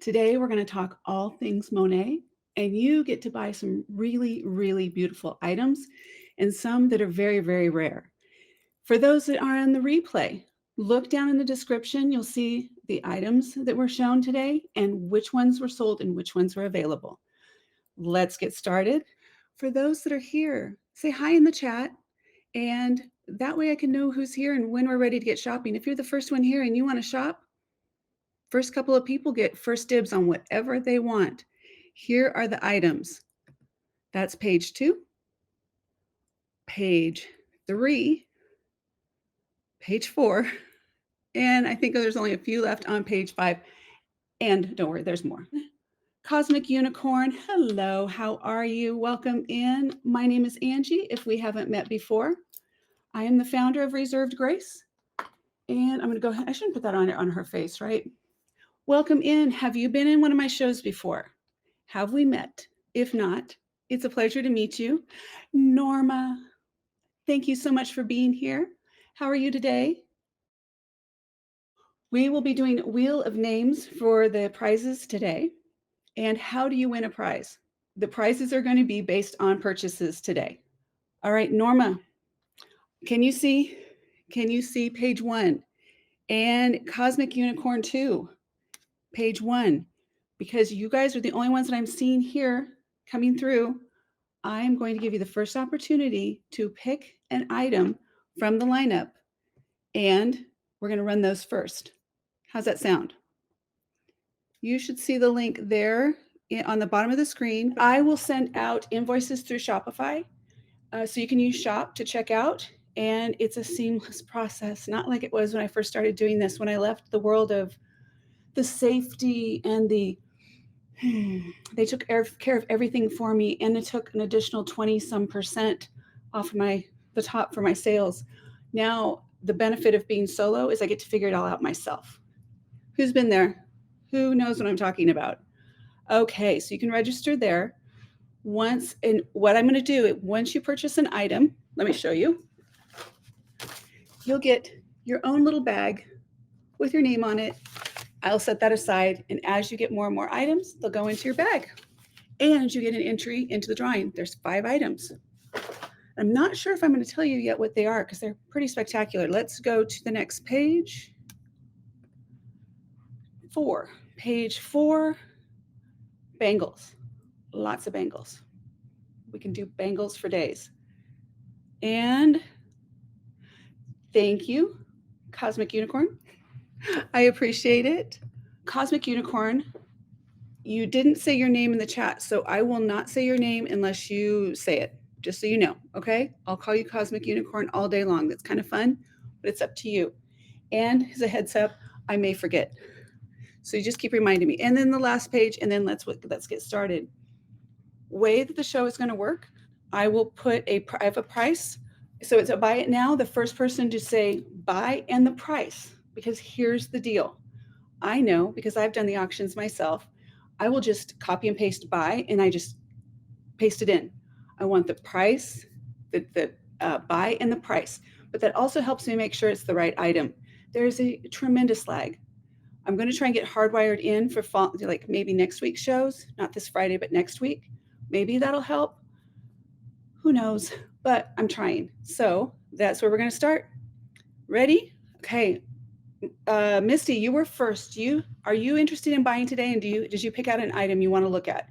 Today, we're going to talk all things Monet, and you get to buy some really, really beautiful items and some that are very, very rare. For those that are on the replay, look down in the description. You'll see the items that were shown today and which ones were sold and which ones were available. Let's get started. For those that are here, say hi in the chat, and that way I can know who's here and when we're ready to get shopping. If you're the first one here and you want to shop, first couple of people get first dibs on whatever they want. Here are the items. That's page 2, page 3, page 4, and I think there's only a few left on page 5. And don't worry, there's more. Cosmic Unicorn, hello, how are you? Welcome in. My name is Angie, if we haven't met before. I am the founder of Reserved Grace, and I'm going to go ahead. I shouldn't put that on her face, right? Welcome in. Have you been in one of my shows before? Have we met? If not, it's a pleasure to meet you. Norma, thank you so much for being here. How are you today? We will be doing Wheel of Names for the prizes today. And how do you win a prize? The prizes are going to be based on purchases today. All right, Norma, can you see page 1? And Cosmic Unicorn 2, page 1. Because you guys are the only ones that I'm seeing here coming through, I'm going to give you the first opportunity to pick an item from the lineup, and we're going to run those first. How's that sound? You should see the link there on the bottom of the screen. I will send out invoices through Shopify, so you can use Shop to check out, and it's a seamless process, not like it was when I first started doing this, when I left the world of the safety and they took care of everything for me, and it took an additional 20-some% off the top for my sales. Now, the benefit of being solo is I get to figure it all out myself. Who's been there? Who knows what I'm talking about? Okay, so you can register there. And what I'm going to do, once you purchase an item, let me show you. You'll get your own little bag with your name on it. I'll set that aside, and as you get more and more items, they'll go into your bag, and you get an entry into the drawing. There's 5 items. I'm not sure if I'm going to tell you yet what they are because they're pretty spectacular. Let's go to the next page. 4. Page 4, bangles. Lots of bangles. We can do bangles for days. And thank you, Cosmic Unicorn. I appreciate it. Cosmic Unicorn, you didn't say your name in the chat, so I will not say your name unless you say it, just so you know, okay? I'll call you Cosmic Unicorn all day long. That's kind of fun, but it's up to you. And as a heads up, I may forget. So you just keep reminding me. And then the last page, and then let's get started. Way that the show is going to work, I have a price. So it's a buy it now. The first person to say buy and the price, because here's the deal. I know, because I've done the auctions myself, I will just copy and paste buy, and I just paste it in. I want the price, the buy and the price, but that also helps me make sure it's the right item. There's a tremendous lag. I'm going to try and get hardwired in for fall, like maybe next week's shows, not this Friday, but next week. Maybe that'll help. Who knows? But I'm trying. So that's where we're going to start. Ready? Okay. Misty, you were first. Are you interested in buying today? And did you pick out an item you want to look at?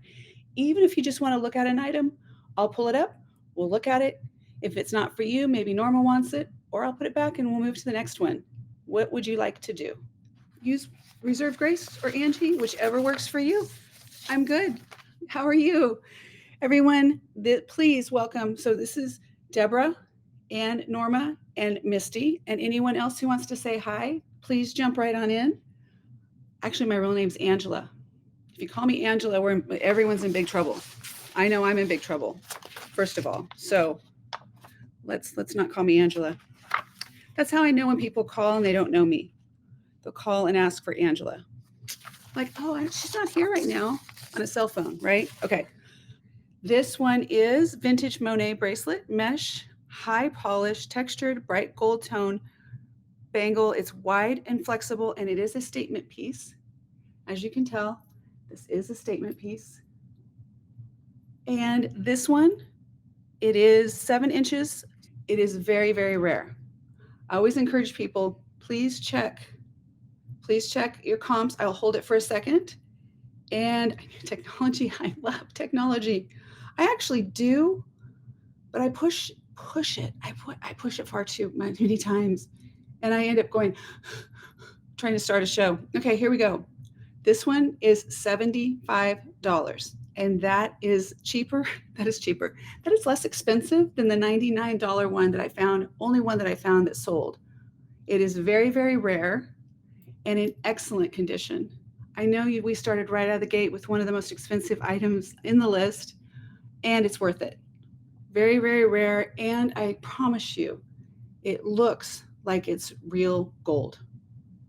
Even if you just want to look at an item, I'll pull it up. We'll look at it. If it's not for you, maybe Norma wants it, or I'll put it back and we'll move to the next one. What would you like to do? Use Reserved Grace or Angie, whichever works for you. I'm good. How are you? Everyone, please welcome. So this is Deborah and Norma and Misty, and anyone else who wants to say hi, please jump right on in. Actually, my real name's Angela. If you call me Angela, everyone's in big trouble. I know I'm in big trouble, first of all. So let's not call me Angela. That's how I know when people call and they don't know me. They'll call and ask for Angela. Like, oh, she's not here right now, on a cell phone, right? Okay. This one is vintage Monet bracelet, mesh, high polish, textured, bright gold tone bangle. It's wide and flexible, and it is a statement piece. As you can tell, This is a statement piece. And this one, it is 7 inches. It is very, very rare. I always encourage people, please check your comps. I'll hold it for a second. And technology, I love technology. I actually do, but I push it. I push it far too many times. And I end up going, trying to start a show. Okay, here we go. This one is $75. And that is cheaper. That is cheaper. That is less expensive than the $99 one that I found, only one that I found that sold. It is very, very rare and in excellent condition. I know we started right out of the gate with one of the most expensive items in the list, and it's worth it. Very, very rare. And I promise you, it looks like it's real gold.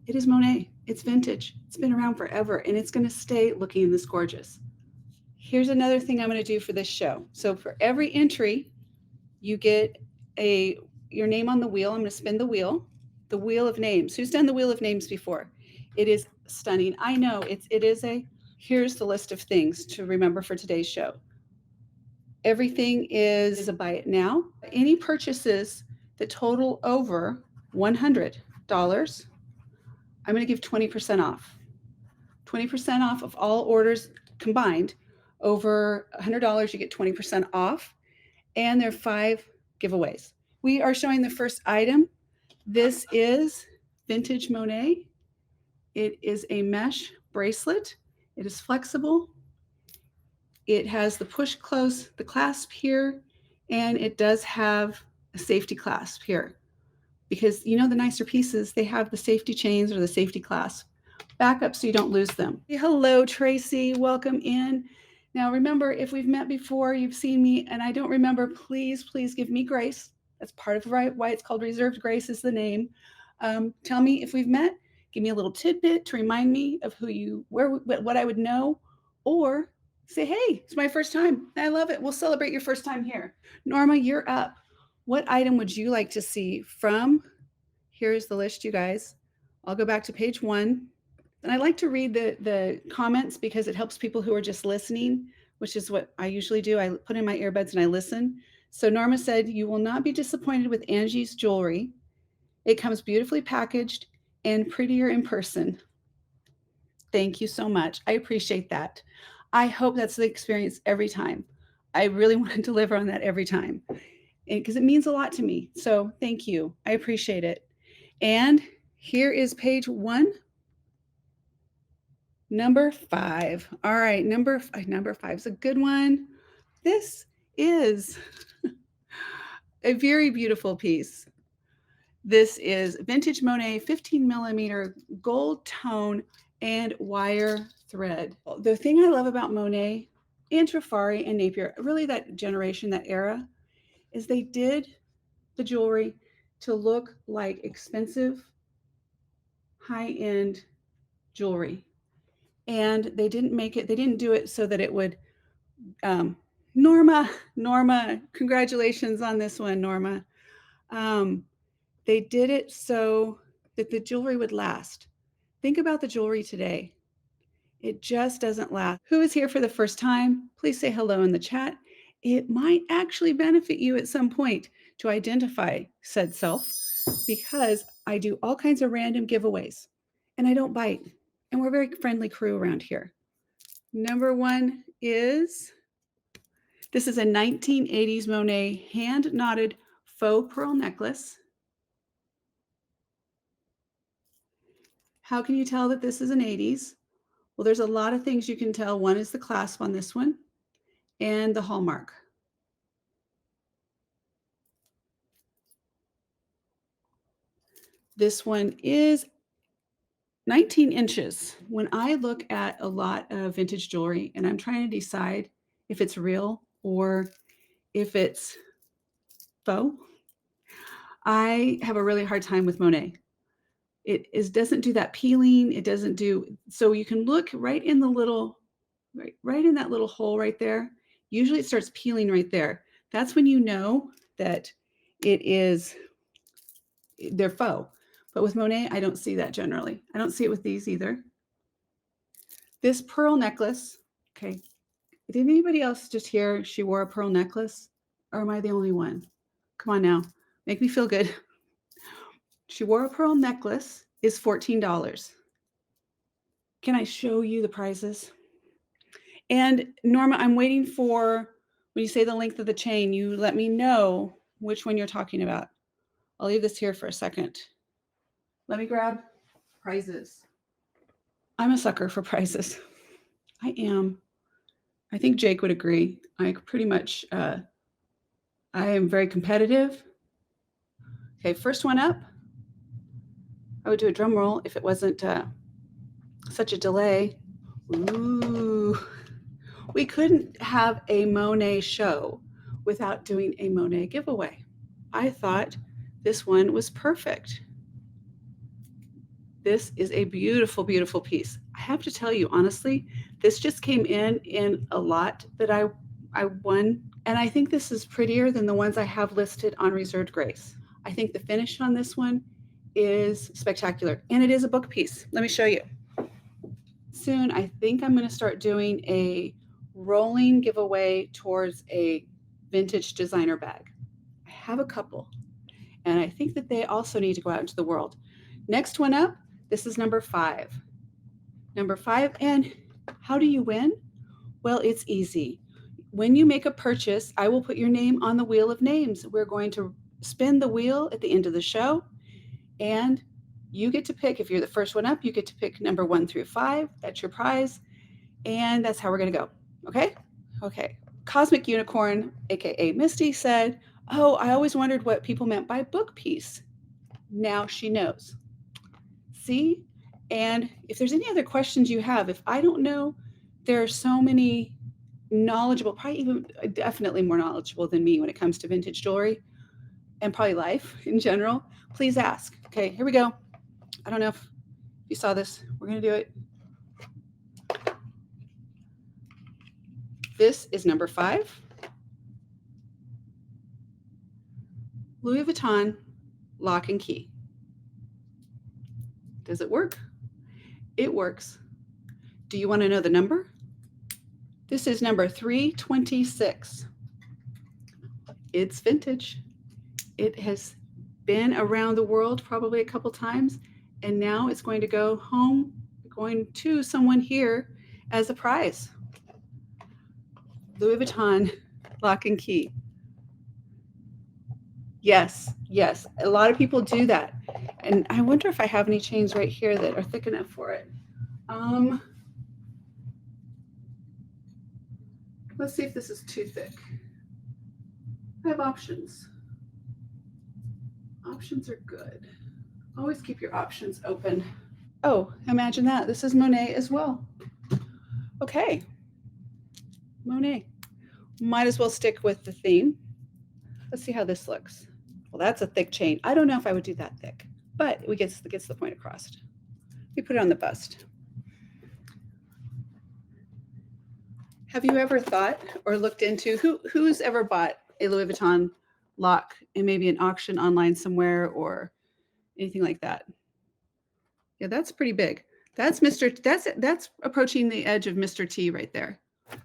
It is Monet. It's vintage. It's been around forever, and it's going to stay looking this gorgeous. Here's another thing I'm going to do for this show. So for every entry, you get your name on the wheel. I'm going to spin the wheel of names. Who's done the wheel of names before? It is stunning. I know here's the list of things to remember for today's show. Everything is a buy it now. Any purchases that total over $100, I'm going to give 20% off. 20% off of all orders combined. Over $100, you get 20% off. And there are 5 giveaways. We are showing the first item. This is vintage Monet. It is a mesh bracelet. It is flexible. It has the push close, the clasp here, and it does have a safety clasp here. Because the nicer pieces, they have the safety chains or the safety clasp. Back up so you don't lose them. Hello, Tracy. Welcome in. Now, remember, if we've met before, you've seen me, and I don't remember, please give me grace. That's part of why it's called Reserved Grace is the name. Tell me if we've met. Give me a little tidbit to remind me of what I would know, or say, hey, it's my first time. I love it. We'll celebrate your first time here. Norma, you're up. What item would you like to see from? Here's the list, you guys. I'll go back to page 1. And I like to read the comments because it helps people who are just listening, which is what I usually do. I put in my earbuds and I listen. So Norma said, you will not be disappointed with Angie's jewelry. It comes beautifully packaged and prettier in person. Thank you so much. I appreciate that. I hope that's the experience every time. I really want to deliver on that every time because it means a lot to me. So thank you. I appreciate it. And here is page 1. Number 5. All right, number 5 is a good one. This is a very beautiful piece. This is vintage Monet 15 millimeter gold tone and wire thread. The thing I love about Monet and Trifari and Napier, really that generation, that era, is they did the jewelry to look like expensive, high-end jewelry. And they didn't do it so that it would, Norma, congratulations on this one, Norma. They did it so that the jewelry would last. Think about the jewelry today. It just doesn't last. Who is here for the first time? Please say hello in the chat. It might actually benefit you at some point to identify said self because I do all kinds of random giveaways and I don't bite. And we're a very friendly crew around here. Number 1 is, this is a 1980s Monet hand-knotted faux pearl necklace. How can you tell that this is an 80s? Well, there's a lot of things you can tell. One is the clasp on this one and the hallmark. This one is 19 inches. When I look at a lot of vintage jewelry and I'm trying to decide if it's real or if it's faux, I have a really hard time with Monet. It doesn't do that peeling. It doesn't do, so you can look right in the little, right in that little hole right there. Usually it starts peeling right there. That's when you know that they're faux. But with Monet, I don't see that generally. I don't see it with these either. This pearl necklace, okay. Did anybody else just hear she wore a pearl necklace? Or am I the only one? Come on now, make me feel good. She wore a pearl necklace, is $14. Can I show you the prices? And Norma, I'm waiting for, when you say the length of the chain, you let me know which one you're talking about. I'll leave this here for a second. Let me grab prizes. I'm a sucker for prizes. I am. I think Jake would agree. I pretty much, I am very competitive. Okay, first one up. I would do a drum roll if it wasn't such a delay. Ooh. We couldn't have a Monet show without doing a Monet giveaway. I thought this one was perfect. This is a beautiful, beautiful piece. I have to tell you, honestly, this just came in a lot that I won. And I think this is prettier than the ones I have listed on Reserved Grace. I think the finish on this one is spectacular. And it is a book piece. Let me show you. Soon, I think I'm going to start doing a rolling giveaway towards a vintage designer bag. I have a couple, and I think that they also need to go out into the world. Next one up, this is number 5. Number 5, and how do you win? Well, it's easy. When you make a purchase, I will put your name on the wheel of names. We're going to spin the wheel at the end of the show, and you get to pick. If you're the first one up, you get to pick number 1 through 5. That's your prize, and that's how we're going to go. Okay? Okay. Cosmic Unicorn, aka Misty, said, "Oh, I always wondered what people meant by book piece." Now she knows. See? And if there's any other questions you have, if I don't know, there are so many knowledgeable, probably even definitely more knowledgeable than me when it comes to vintage jewelry and probably life in general, please ask. Okay, here we go. I don't know if you saw this. We're going to do it. This is number 5. Louis Vuitton lock and key. Does it work? It works. Do you want to know the number? This is number 326. It's vintage. It has been around the world probably a couple times, and now it's going to go home, going to someone here as a prize. Louis Vuitton lock and key. Yes, yes. A lot of people do that. And I wonder if I have any chains right here that are thick enough for it. Let's see if this is too thick. I have options. Options are good. Always keep your options open. Oh, imagine that. This is Monet as well. Okay. Monet. Might as well stick with the theme. Let's see how this looks. Well, that's a thick chain. I don't know if I would do that thick, but it gets the point across. We put it on the bust. Have you ever thought or looked into who's ever bought a Louis Vuitton lock in maybe an auction online somewhere or anything like that? Yeah, that's pretty big. That's that's approaching the edge of Mr. T right there.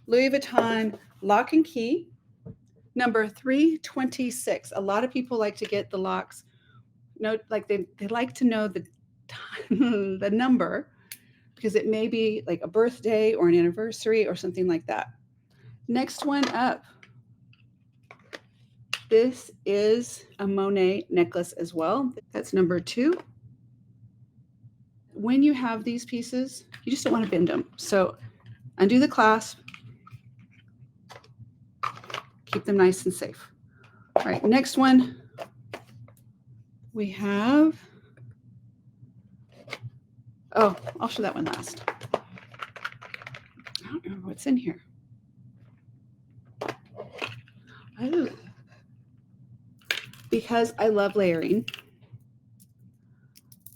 Louis Vuitton lock and key, number 326. A lot of people like to get the locks. Like they like to know the the number, because it may be like a birthday or an anniversary or something like that. Next one up. This is a Monet necklace as well. That's number 2. When you have these pieces, you just don't want to bend them. So undo the clasp. Keep them nice and safe. All right, next one. We have, oh, I'll show that one last. I don't remember what's in here. Oh, because I love layering,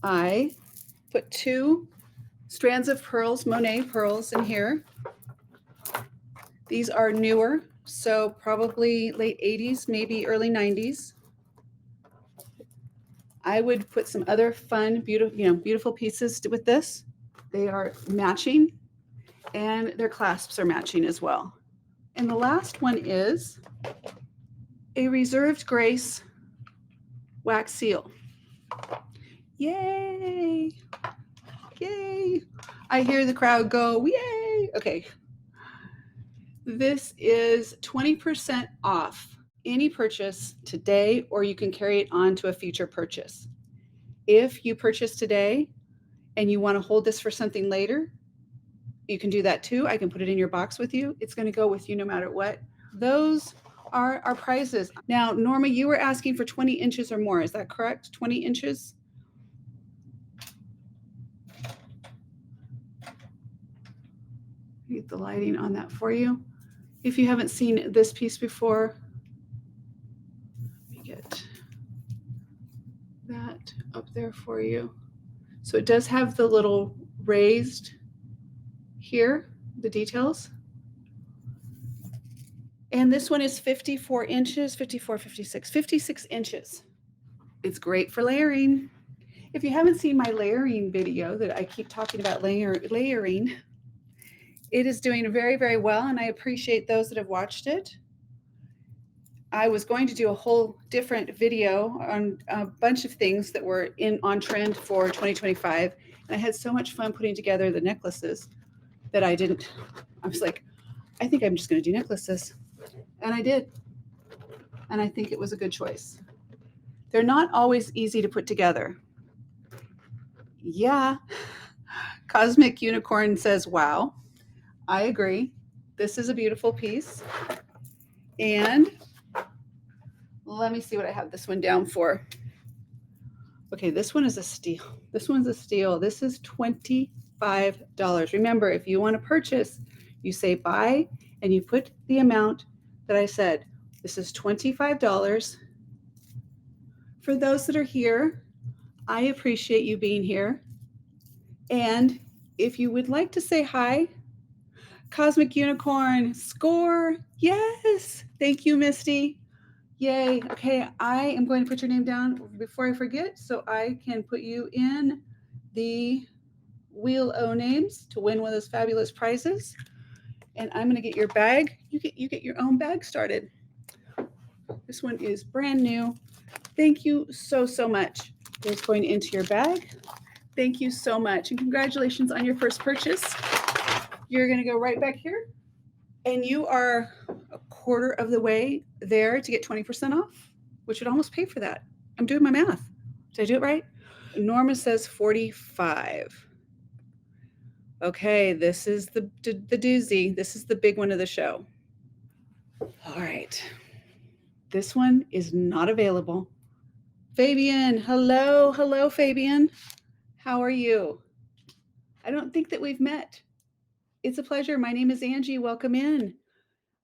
I put 2 strands of pearls, Monet pearls, in here. These are newer, so probably late 80s, maybe early 90s. I would put some other fun, beautiful pieces with this. They are matching, And their clasps are matching as well. And the last one is a Reserved Grace wax seal. Yay! Yay! I hear the crowd go, yay! Okay. This is 20% off any purchase today, or you can carry it on to a future purchase. If you purchase today and you want to hold this for something later, you can do that too. I can put it in your box with you. It's going to go with you no matter what. Those are our prizes. Now, Norma, you were asking for 20 inches or more. Is that correct? 20 inches? Get the lighting on that for you. If you haven't seen this piece before, let me get that up there for you. So it does have the little raised here, the details. And this one is 54 inches, 54, 56, 56 inches. It's great for layering. If you haven't seen my layering video that I keep talking about layering, it is doing very, very well, and I appreciate those that have watched it. I was going to do a whole different video on a bunch of things that were on trend for 2025, and I had so much fun putting together the necklaces that I was like, I think I'm just going to do necklaces. And I did. And I think it was a good choice. They're not always easy to put together. Yeah. Cosmic Unicorn says, wow. I agree. This is a beautiful piece. And let me see what I have this one down for. Okay, this one is a steal. This one's a steal. This is $25. Remember, if you want to purchase, you say buy and you put the amount that I said. This is $25. For those that are here, I appreciate you being here. And if you would like to say hi, Cosmic Unicorn, score. Yes. Thank you, Misty. Yay. Okay, I am going to put your name down before I forget so I can put you in the Wheel O names to win one of those fabulous prizes. And I'm going to get your bag. You get your own bag started. This one is brand new. Thank you so, so much. It's going into your bag. Thank you so much. And congratulations on your first purchase. You're going to go right back here. And you are a quarter of the way there to get 20% off, which would almost pay for that. I'm doing my math. Did I do it right? Norma says 45. Okay, this is the doozy. This is the big one of the show. All right. This one is not available. Fabian, hello. Hello, Fabian. How are you? I don't think that we've met. It's a pleasure. My name is Angie. Welcome in.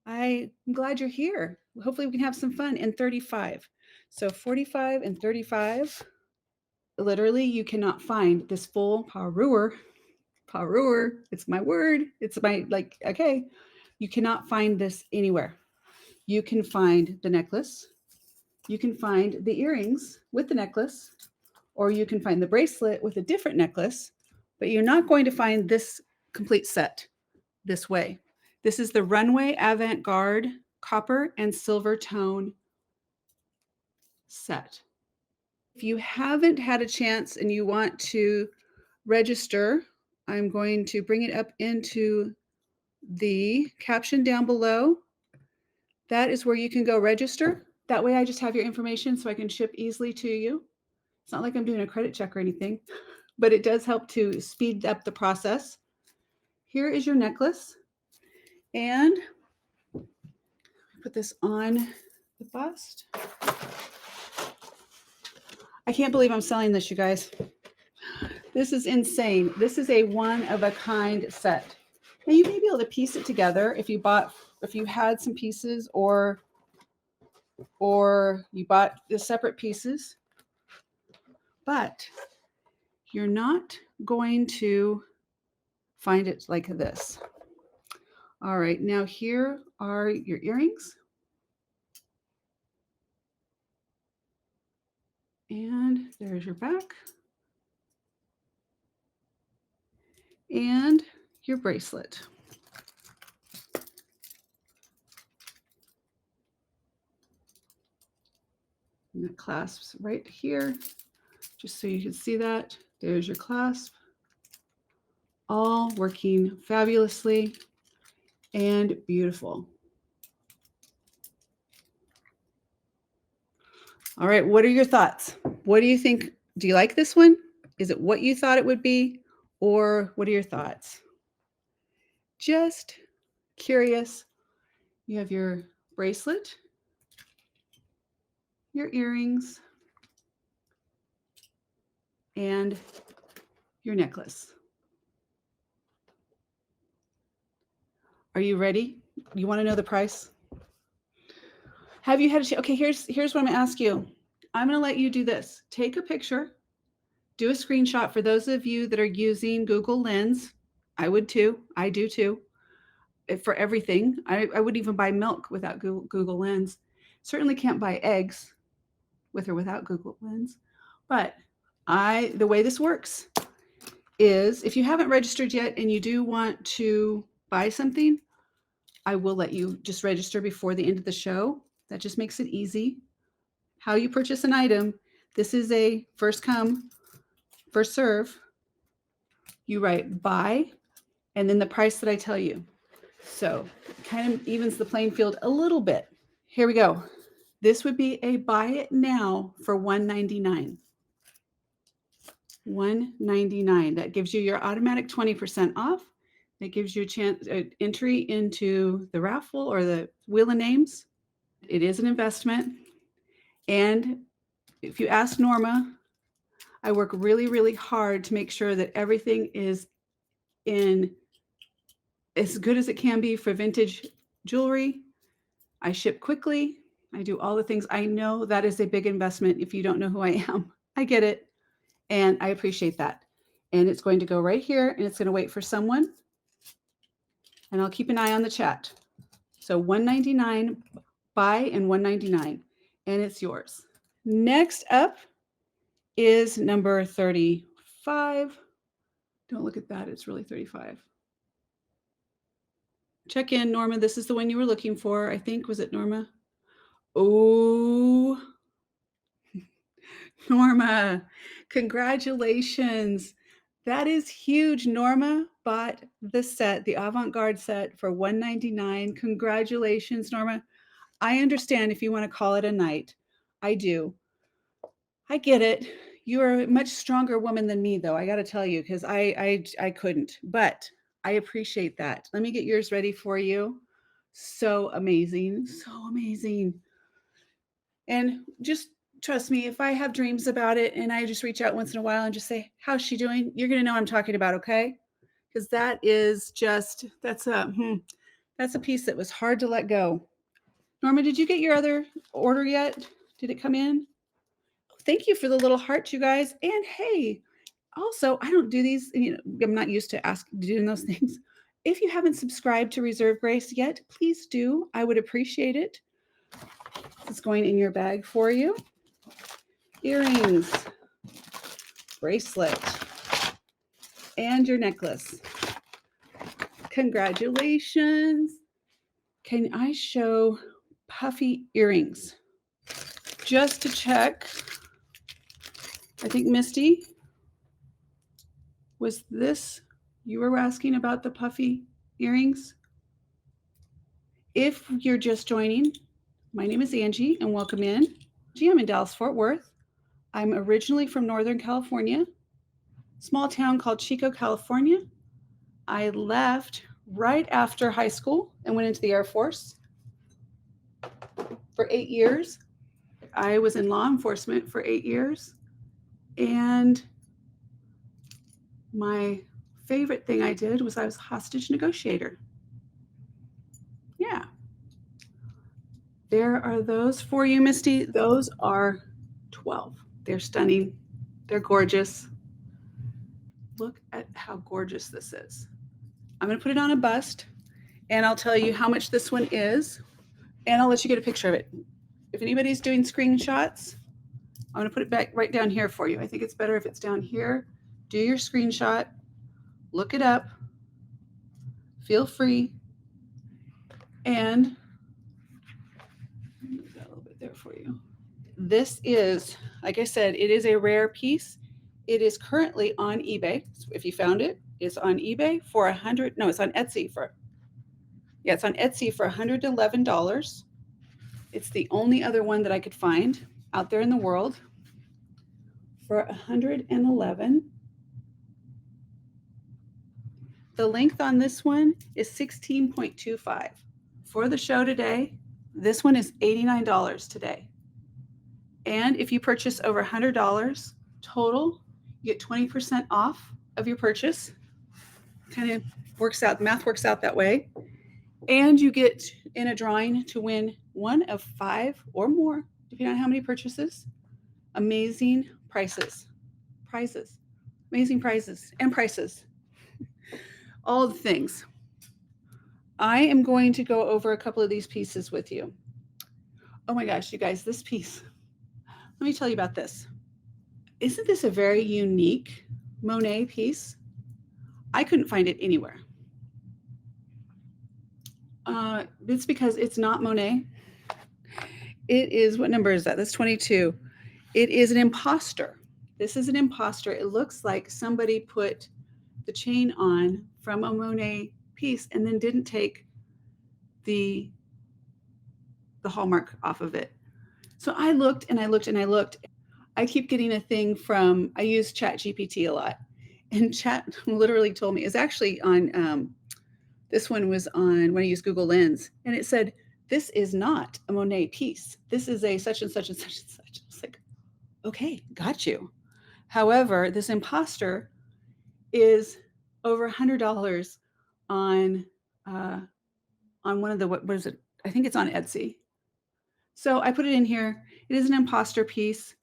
I'm glad you're here. Hopefully we can have some fun in 35. So 45 and 35. Literally, you cannot find this full parure. Parure, it's my word. It's my, okay. You cannot find this anywhere. You can find the necklace. You can find the earrings with the necklace, or you can find the bracelet with a different necklace, but you're not going to find this complete set this way. This is the Runway Avant-Garde copper and silver tone set. If you haven't had a chance and you want to register, I'm going to bring it up into the caption down below. That is where you can go register. That way I just have your information so I can ship easily to you. It's not like I'm doing a credit check or anything, but it does help to speed up the process. Here is your necklace. And put this on the bust. I can't believe I'm selling this, you guys. This is insane. This is a one-of-a-kind set. Now you may be able to piece it together if you had some pieces or you bought the separate pieces, but you're not going to find it like this. All right, now here are your earrings. And there's your back. And your bracelet. And the clasps right here, just so you can see that. There's your clasp. All working fabulously and beautiful. All right, what are your thoughts? What do you think? Do you like this one? Is it what you thought it would be? Or what are your thoughts? Just curious. You have your bracelet, your earrings, and your necklace. Are you ready? You want to know the price? Have you had a okay, here's what I'm going to ask you. I'm going to let you do this. Take a picture. Do a screenshot for those of you that are using Google Lens. I would too. I do too. For everything. I wouldn't even buy milk without Google Lens. Certainly can't buy eggs with or without Google Lens. But the way this works is if you haven't registered yet and you do want to buy something, I will let you just register before the end of the show. That just makes it easy. How you purchase an item, this is a first come, first serve. You write buy and then the price that I tell you. So kind of evens the playing field a little bit. Here we go. This would be a buy it now for $199. $199. That gives you your automatic 20% off. That gives you a chance, entry into the raffle or the wheel of names. It is an investment. And if you ask Norma, I work really, really hard to make sure that everything is in as good as it can be for vintage jewelry. I ship quickly. I do all the things. I know that is a big investment if you don't know who I am. I get it. And I appreciate that. And it's going to go right here and it's going to wait for someone. And I'll keep an eye on the chat. So $199 buy and $199 and it's yours. Next up is number 35. Don't look at that. It's really 35. Check in, Norma. This is the one you were looking for. I think, was it Norma? Oh, Norma, congratulations. That is huge. Norma bought the set, the Avant-Garde set for $199. Congratulations, Norma. I understand if you want to call it a night. I do. I get it. You're a much stronger woman than me, though. I got to tell you, because I couldn't, but I appreciate that. Let me get yours ready for you. So amazing. So amazing. And just trust me, if I have dreams about it and I just reach out once in a while and just say, how's she doing? You're going to know what I'm talking about. Okay. Because that is just, that's a piece that was hard to let go. Norma, did you get your other order yet? Did it come in? Thank you for the little heart, you guys. And hey, also, I don't do these, I'm not used to doing those things. If you haven't subscribed to Reserve Grace yet, please do. I would appreciate it. It's going in your bag for you. Earrings, bracelet, and your necklace. Congratulations. Can I show Puffy earrings? Just to check, I think Misty, was this, you were asking about the Puffy earrings? If you're just joining, my name is Angie and welcome in. I'm in Dallas, Fort Worth. I'm originally from Northern California, small town called Chico, California. I left right after high school and went into the Air Force for 8 years. I was in law enforcement for 8 years. And my favorite thing I did was I was a hostage negotiator. Yeah. There are those for you, Misty. Those are 12. They're stunning. They're gorgeous. Look at how gorgeous this is. I'm going to put it on a bust, and I'll tell you how much this one is, and I'll let you get a picture of it. If anybody's doing screenshots, I'm going to put it back right down here for you. I think it's better if it's down here. Do your screenshot. Look it up. Feel free. And move that a little bit there for you. this is, like I said, it is a rare piece. It is currently on eBay. So if you found it, it's on eBay for it's on Etsy for, yeah, it's on Etsy for $111. It's the only other one that I could find out there in the world for $111. The length on this one is 16.25. For the show today, this one is $89 today. And if you purchase over $100 total, you get 20% off of your purchase. Kind of works out, math works out that way. And you get in a drawing to win one of 5 or more, depending on how many purchases. Amazing prizes, amazing prizes and prices, all the things. I am going to go over a couple of these pieces with you. Oh my gosh, you guys, this piece. Let me tell you about this. Isn't this a very unique Monet piece? I couldn't find it anywhere. It's because it's not Monet. It is, what number is that? That's 22. It is an Imposter. This is an Imposter. It looks like somebody put the chain on from a Monet piece and then didn't take the hallmark off of it. So I looked and I looked and I looked. I keep getting a thing from, I use ChatGPT a lot. And Chat literally told me, it's actually on, this one was on when I used Google Lens. And it said, this is not a Monet piece. This is a such and such and such and such. It's like, okay, got you. However, this Imposter is over $100 on one of the, what is it? I think it's on Etsy. So I put it in here. It is an Imposter piece.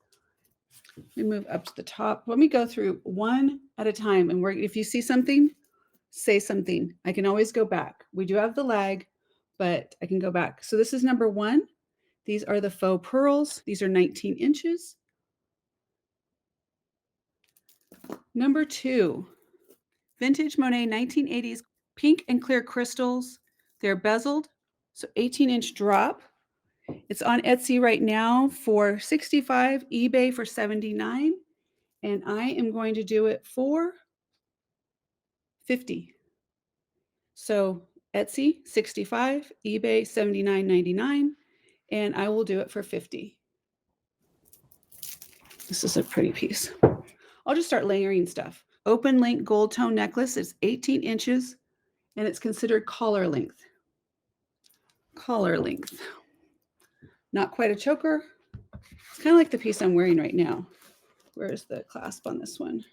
Let me move up to the top. Let me go through one at a time. And if you see something, say something. I can always go back. We do have the lag, but I can go back. So this is number 1. These are the faux pearls. These are 19 inches. Number 2, vintage Monet 1980s pink and clear crystals. They're bezeled, so 18-inch drop. It's on Etsy right now for $65, eBay for $79, and I am going to do it for $50. So Etsy $65, eBay $79.99, and I will do it for $50. This is a pretty piece. I'll just start layering stuff. Open link gold tone necklace. It's 18 inches, and it's considered collar length. Collar length. Not quite a choker. It's kind of like the piece I'm wearing right now. Where's the clasp on this one?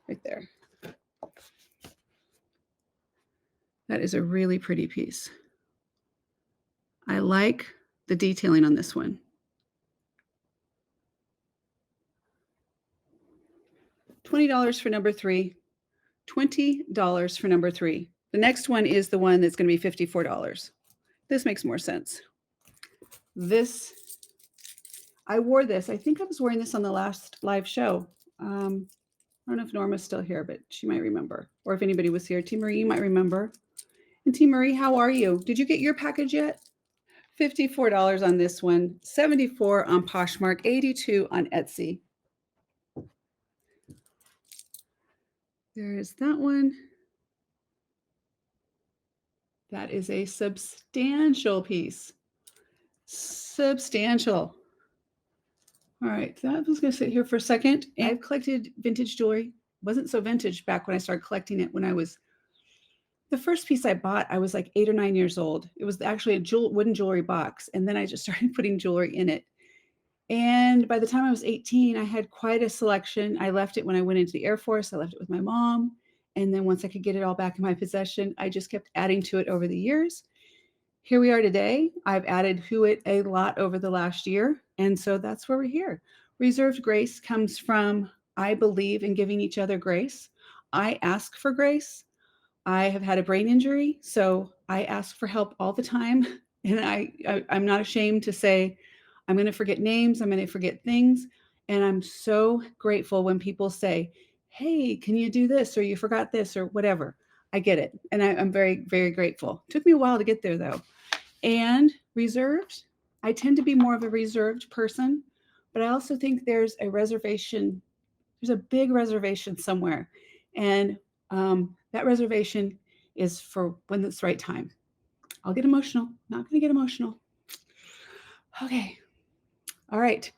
Right there. That is a really pretty piece. I like the detailing on this one. $20 for number 3. $20 for number 3. The next one is the one that's going to be $54. This makes more sense. This, I wore this. I think I was wearing this on the last live show. I don't know if Norma's still here, but she might remember. Or if anybody was here. T. Marie, you might remember. And T. Marie, how are you? Did you get your package yet? $54 on this one. $74 on Poshmark. $82 on Etsy. There's that one. That is a substantial piece. Substantial. All right, that was going to sit here for a second. I've collected vintage jewelry. Wasn't so vintage back when I started collecting it when I was, the first piece I bought, I was like 8 or 9 years old. It was actually a wooden jewelry box. And then I just started putting jewelry in it. And by the time I was 18, I had quite a selection. I left it when I went into the Air Force. I left it with my mom. And then once I could get it all back in my possession, I just kept adding to it over the years. Here we are today. I've added to it a lot over the last year. And so that's where we're here. Reserved grace comes from, I believe in giving each other grace. I ask for grace. I have had a brain injury, so I ask for help all the time. And I'm not ashamed to say, I'm going to forget names. I'm going to forget things. And I'm so grateful when people say, hey, can you do this? Or you forgot this or whatever. I get it. And I'm very, very grateful. It took me a while to get there though. And reserved. I tend to be more of a reserved person. but I also think there's a reservation. There's a big reservation somewhere. And that reservation is for when it's the right time. I'll get emotional. Not going to get emotional. Okay. All right.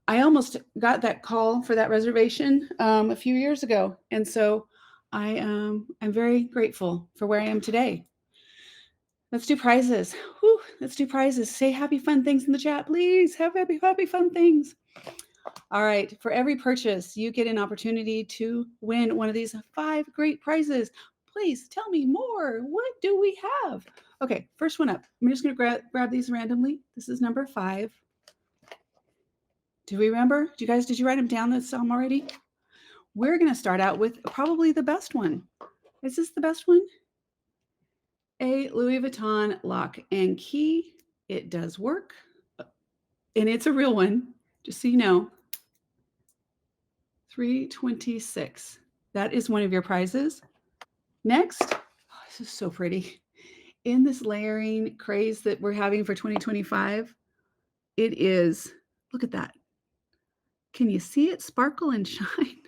I almost got that call for that reservation a few years ago. And so I'm very grateful for where I am today. Let's do prizes. Whew, let's do prizes. Say happy, fun things in the chat, please. Have happy, fun things. All right. For every purchase, you get an opportunity to win one of these 5 great prizes. Please tell me more. What do we have? Okay, first one up. I'm just going to grab these randomly. This is number 5. Do we remember? Did you write them down this already? We're going to start out with probably the best one. Is this the best one? A Louis Vuitton lock and key. It does work. And it's a real one, just so you know. $326. That is one of your prizes. Next, oh, this is so pretty. In this layering craze that we're having for 2025, it is, look at that. Can you see it sparkle and shine?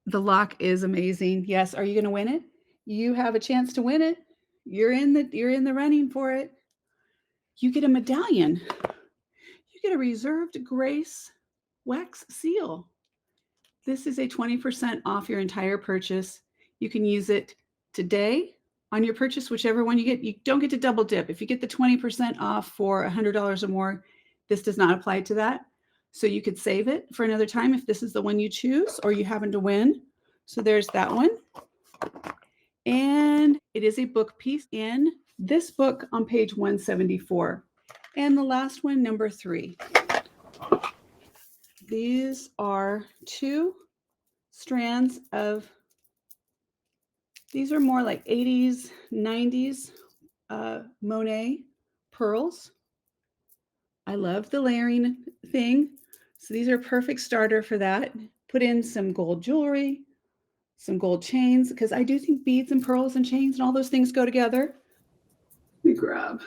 The lock is amazing. Yes, are you going to win it? You have a chance to win it. You're in the running for it. You get a medallion. You get a reserved grace wax seal. This is a 20% off your entire purchase. You can use it today on your purchase, whichever one you get. You don't get to double dip. If you get the 20% off for $100 or more, this does not apply to that. So you could save it for another time if this is the one you choose or you happen to win. So there's that one. And it is a book piece in this book on page 174. And the last one, number 3. These are 2 strands of, these are more like 80s, 90s Monet pearls. I love the layering thing. So these are a perfect starter for that. Put in some gold jewelry, some gold chains, because I do think beads and pearls and chains and all those things go together. Let me grab.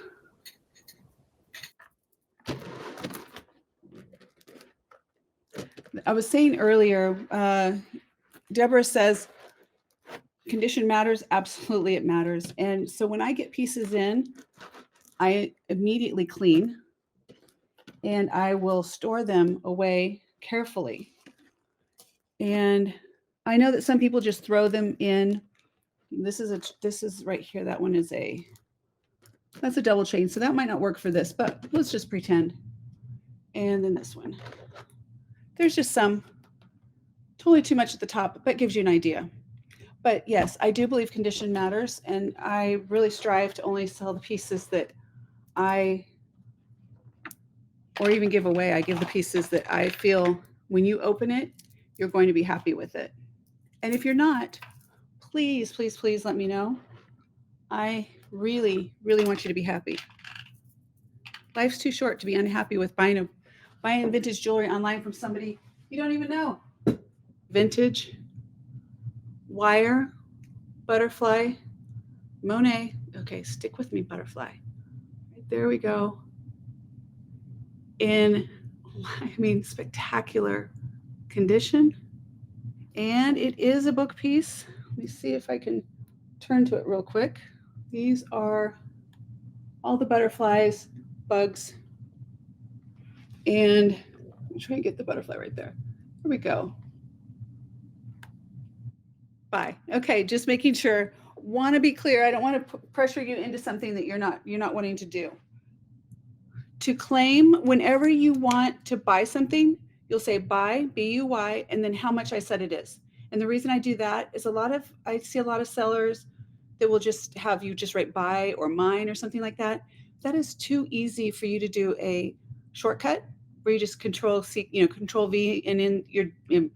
I was saying earlier, Deborah says, condition matters. Absolutely, it matters. And so when I get pieces in, I immediately clean and I will store them away carefully. And I know that some people just throw them in. This is right here. That one is that's a double chain. So that might not work for this, but let's just pretend. And then this one. There's just some, totally too much at the top, but gives you an idea. But yes, I do believe condition matters. And I really strive to only sell the pieces that or even give away. I give the pieces that I feel when you open it, you're going to be happy with it. And if you're not, please, please, please let me know. I really, really want you to be happy. Life's too short to be unhappy with buying vintage jewelry online from somebody you don't even know. Vintage, wire, butterfly, Monet. Okay, stick with me, butterfly. Right, there we go. In, spectacular condition. And it is a book piece. Let me see if I can turn to it real quick. These are all the butterflies, bugs, and I'm trying to get the butterfly right there. Here we go. Bye. Okay, just making sure. Want to be clear. I don't want to pressure you into something that you're not wanting to do. To claim, whenever you want to buy something, you'll say buy, B-U-Y, and then how much I said it is. And the reason I do that is I see a lot of sellers that will just have you just write buy or mine or something like that. That is too easy for you to do a shortcut where you just control V, and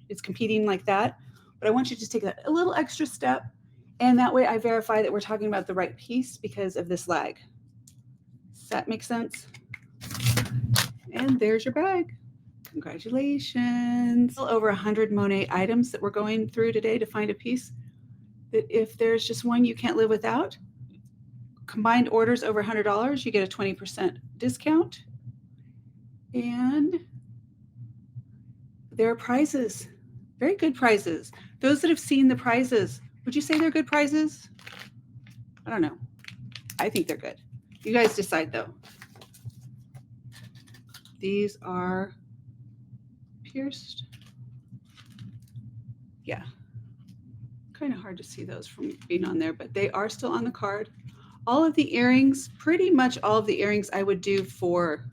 it's competing like that. But I want you to take that a little extra step, and that way I verify that we're talking about the right piece because of this lag. Does that make sense? And there's your bag. Congratulations. Over 100 Monet items that we're going through today to find a piece that if there's just one you can't live without, combined orders over $100, you get a 20% discount. And there are prizes, very good prizes. Those that have seen the prizes, would you say they're good prizes? I don't know. I think they're good. You guys decide though. These are pierced. Yeah. Kind of hard to see those from being on there, but they are still on the card. All of the earrings, pretty much all of the earrings I would do for,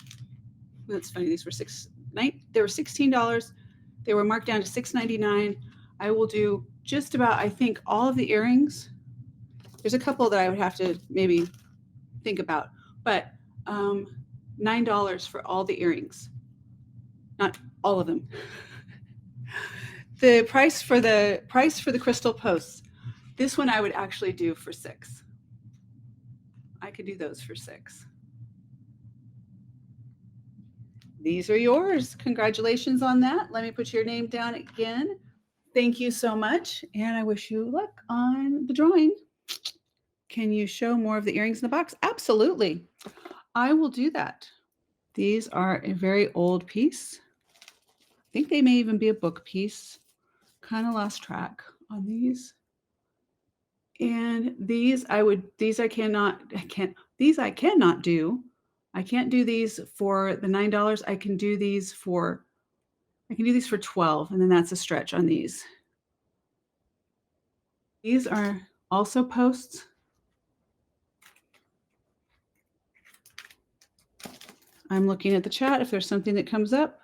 that's funny, these were they were $16. They were marked down to $6.99. I will do just about, I think, all of the earrings. There's a couple that I would have to maybe think about, but $9 for all the earrings. Not all of them. The price for the crystal posts, this one I would actually do for $6. I could do those for $6. These are yours. Congratulations on that. Let me put your name down again. Thank you so much, and I wish you luck on the drawing. Can you show more of the earrings in the box? Absolutely. I will do that. These are a very old piece. I think they may even be a book piece. Kind of lost track on these. And these I cannot do. I can't do these for the $9. I can do these for $12, and then that's a stretch on these. These are also posts. I'm looking at the chat if there's something that comes up.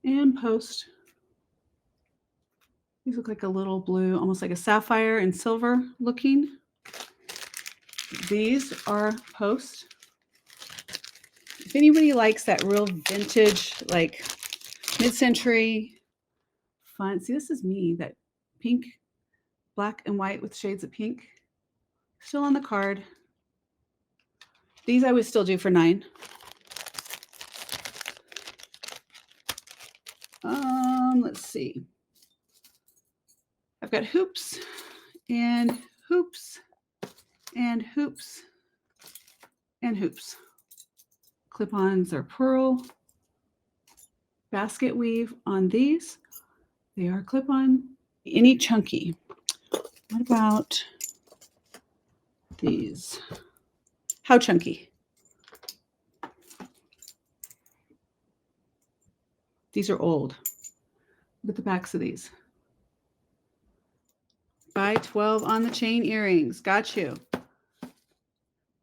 And post. These look like a little blue, almost like a sapphire and silver looking. These are post. If anybody likes that real vintage, like mid-century fun. See, this is me, that pink, black and white with shades of pink. Still on the card. These I would still do for $9. Let's see. I've got hoops and hoops and hoops and hoops. Clip-ons are pearl. Basket weave on these. They are clip-on. Any chunky. What about these? How chunky? These are old. Look at the backs of these. Buy 12 on the chain earrings. Got you.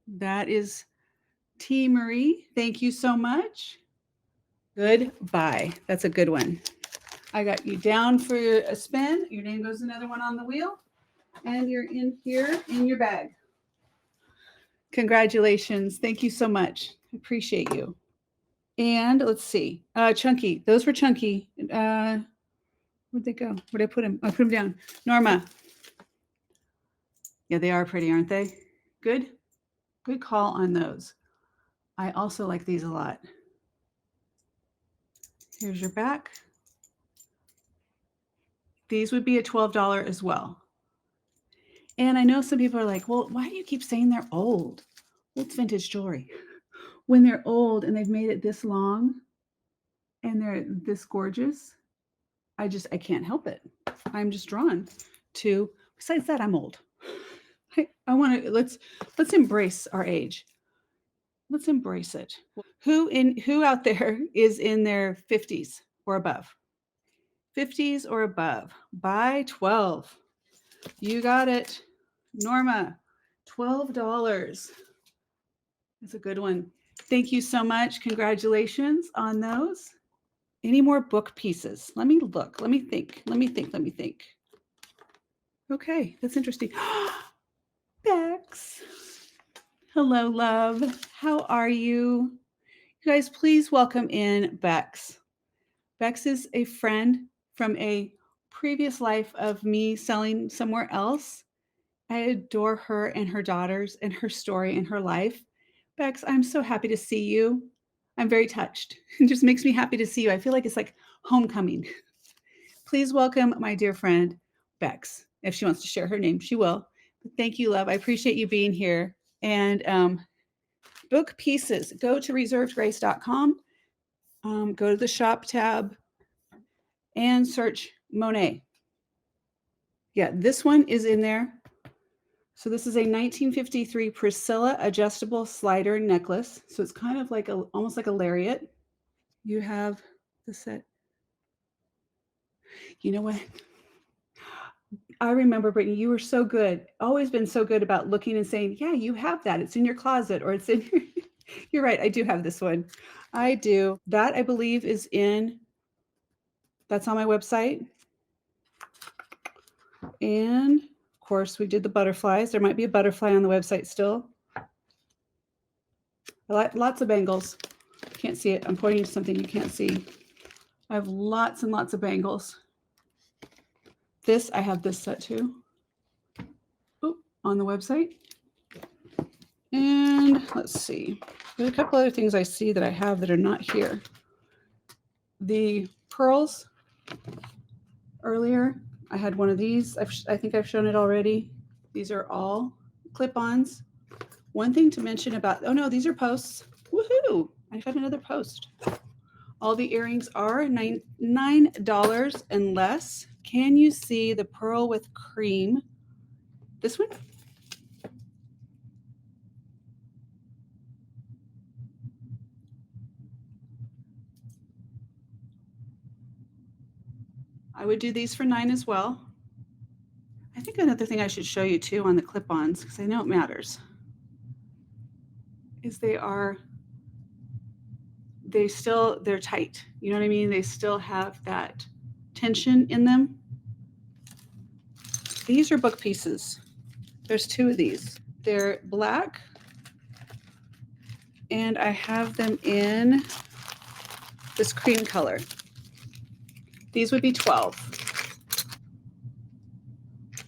That is T. Marie. Thank you so much. Goodbye. That's a good one. I got you down for a spin. Your name goes another one on the wheel. And you're in here in your bag. Congratulations. Thank you so much. I appreciate you. And let's see. Chunky. Those were chunky. Where'd they go? Where'd I put them? I put them down. Norma. Yeah, they are pretty, aren't they? Good. Good call on those. I also like these a lot. Here's your back. These would be a $12 as well. And I know some people are like, well, why do you keep saying they're old? Well, it's vintage jewelry. When they're old and they've made it this long and they're this gorgeous, I can't help it. I'm just drawn to, besides that, I'm old. I want to, let's embrace our age. Let's embrace it. Who out there is in their 50s or above? 50s or above. Buy 12. You got it. Norma, $12. That's a good one. Thank you so much. Congratulations on those. Any more book pieces? Let me look. Let me think. Okay, that's interesting. Bex. Hello, love. How are you? You guys, please welcome in Bex. Bex is a friend from a previous life of me selling somewhere else. I adore her and her daughters and her story and her life. Bex, I'm so happy to see you. I'm very touched. It just makes me happy to see you. I feel like it's like homecoming. Please welcome my dear friend, Bex. If she wants to share her name, she will. But thank you, love. I appreciate you being here. And book pieces, go to reservedgrace.com. Go to the shop tab and search Monet. Yeah, this one is in there. So this is a 1953 Priscilla adjustable slider necklace. So it's kind of like almost like a lariat. You have the set. You know what? I remember, Brittany, you were so good. Always been so good about looking and saying, yeah, you have that. It's in your closet or it's in your... You're right. I do have this one. I do. That, I believe, is in... That's on my website. And, of course, we did the butterflies. There might be a butterfly on the website still. I like lots of bangles. Can't see it. I'm pointing to something you can't see. I have lots and lots of bangles. This, I have this set too. Oh, on the website. And let's see. There's a couple other things I see that I have that are not here. The pearls. Earlier, I had one of these. I think I've shown it already. These are all clip-ons. One thing to mention about, oh no, these are posts. Woohoo! I got another post. All the earrings are $9 and less. Can you see the pearl with cream? This one? I would do these for $9 as well. I think another thing I should show you too on the clip-ons, because I know it matters, is they're tight. You know what I mean? They still have that tension in them. These are book pieces. There's two of these. They're black, and I have them in this cream color. These would be 12,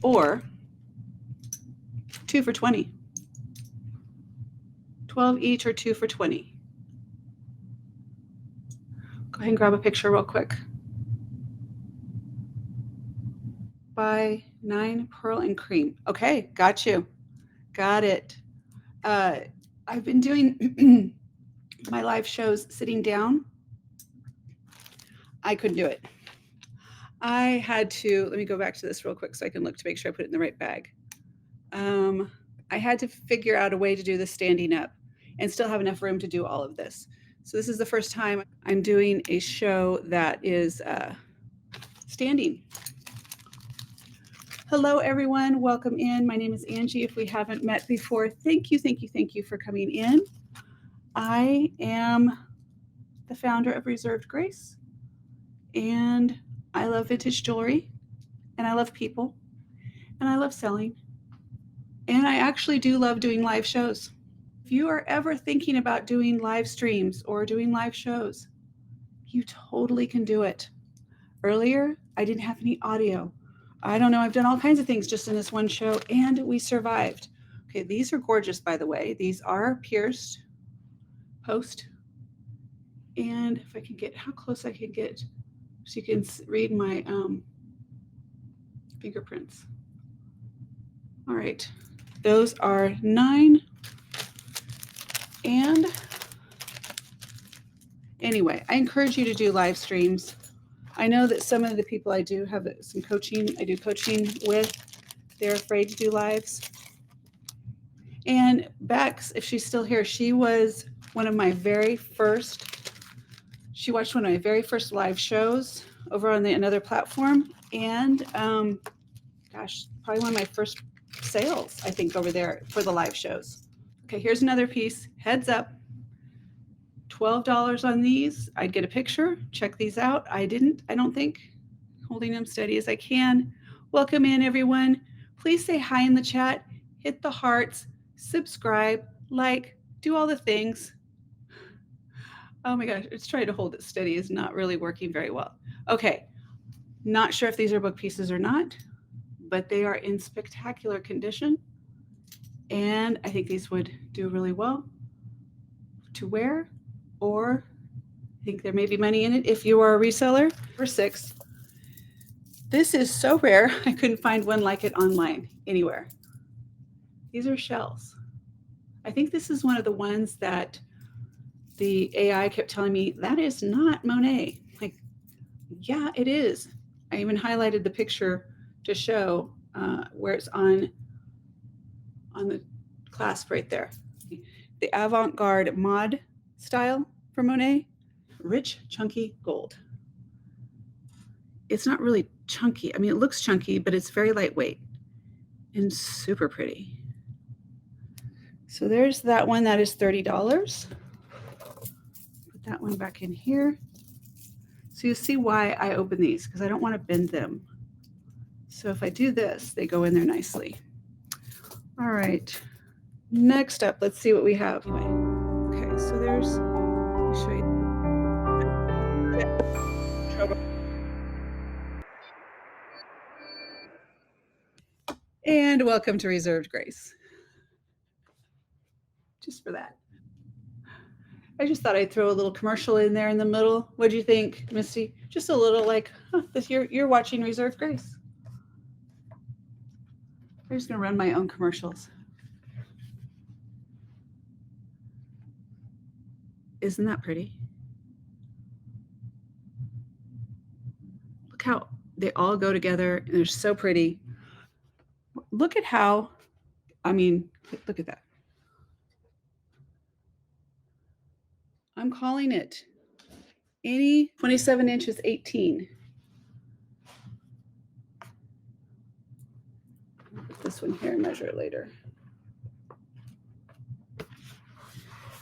or 2 for 20. 12 each or 2 for 20. Go ahead and grab a picture real quick. By 9 pearl and cream. Okay, got you. Got it. I've been doing my live shows sitting down. I couldn't do it. I had to, let me go back to this real quick so I can look to make sure I put it in the right bag. I had to figure out a way to do this standing up and still have enough room to do all of this. So this is the first time I'm doing a show that is standing. Hello, everyone. Welcome in. My name is Angie. If we haven't met before, thank you for coming in. I am the founder of Reserved Grace, and I love vintage jewelry, and I love people, and I love selling, and I actually do love doing live shows. If you are ever thinking about doing live streams or doing live shows, you totally can do it. Earlier, I didn't have any audio. I don't know. I've done all kinds of things just in this one show, and we survived. Okay, these are gorgeous, by the way. These are pierced post. And if I can get, how close I can get so you can read my fingerprints. All right, those are 9. And anyway, I encourage you to do live streams. I know that some of the people I do have some coaching, I do coaching with, they're afraid to do lives. And Bex, if she's still here, she was one of my very first, she watched one of my very first live shows over on another platform. And gosh, probably one of my first sales, I think, over there for the live shows. Okay, here's another piece. Heads up. $12 on these. I'd get a picture. Check these out. I don't think. Holding them steady as I can. Welcome in, everyone. Please say hi in the chat. Hit the hearts. Subscribe. Like. Do all the things. Oh my gosh. It's trying to hold it steady is not really working very well. Okay. Not sure if these are book pieces or not, but they are in spectacular condition. And I think these would do really well to wear, or I think there may be money in it if you are a reseller. Number 6. This is so rare. I couldn't find one like it online anywhere. These are shells. I think this is one of the ones that the AI kept telling me that is not Monet. Like, yeah, it is. I even highlighted the picture to show where it's on the clasp right there. The Avant-Garde mod style for Monet, rich, chunky gold. It's not really chunky. I mean, it looks chunky, but it's very lightweight and super pretty. So there's that one. That is $30. Put that one back in here. So you see why I open these, because I don't want to bend them. So if I do this, they go in there nicely. All right. Next up, let's see what we have. Okay, so there's, let me show you. And welcome to Reserved Grace. Just for that. I just thought I'd throw a little commercial in there in the middle. What do you think, Misty? Just a little like, you're watching Reserved Grace. I'm just gonna run my own commercials. Isn't that pretty? Look how they all go together and they're so pretty. Look at how, I mean, look at that. I'm calling it any 27 inches, 18. I'll put this one here and measure it later.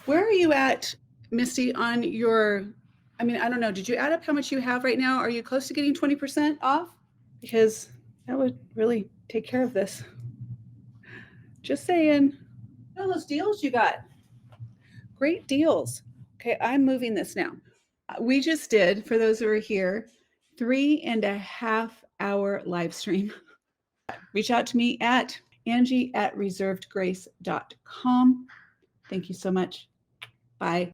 Where are you at, Misty, on your, I mean, I don't know, did you add up how much you have right now? Are you close to getting 20% off? Because that would really take care of this. Just saying. Oh, those deals you got. Great deals. Okay, I'm moving this now. We just did, for those who are here, 3.5 hour live stream. Reach out to me at Angie at reservedgrace.com. Thank you so much. Bye.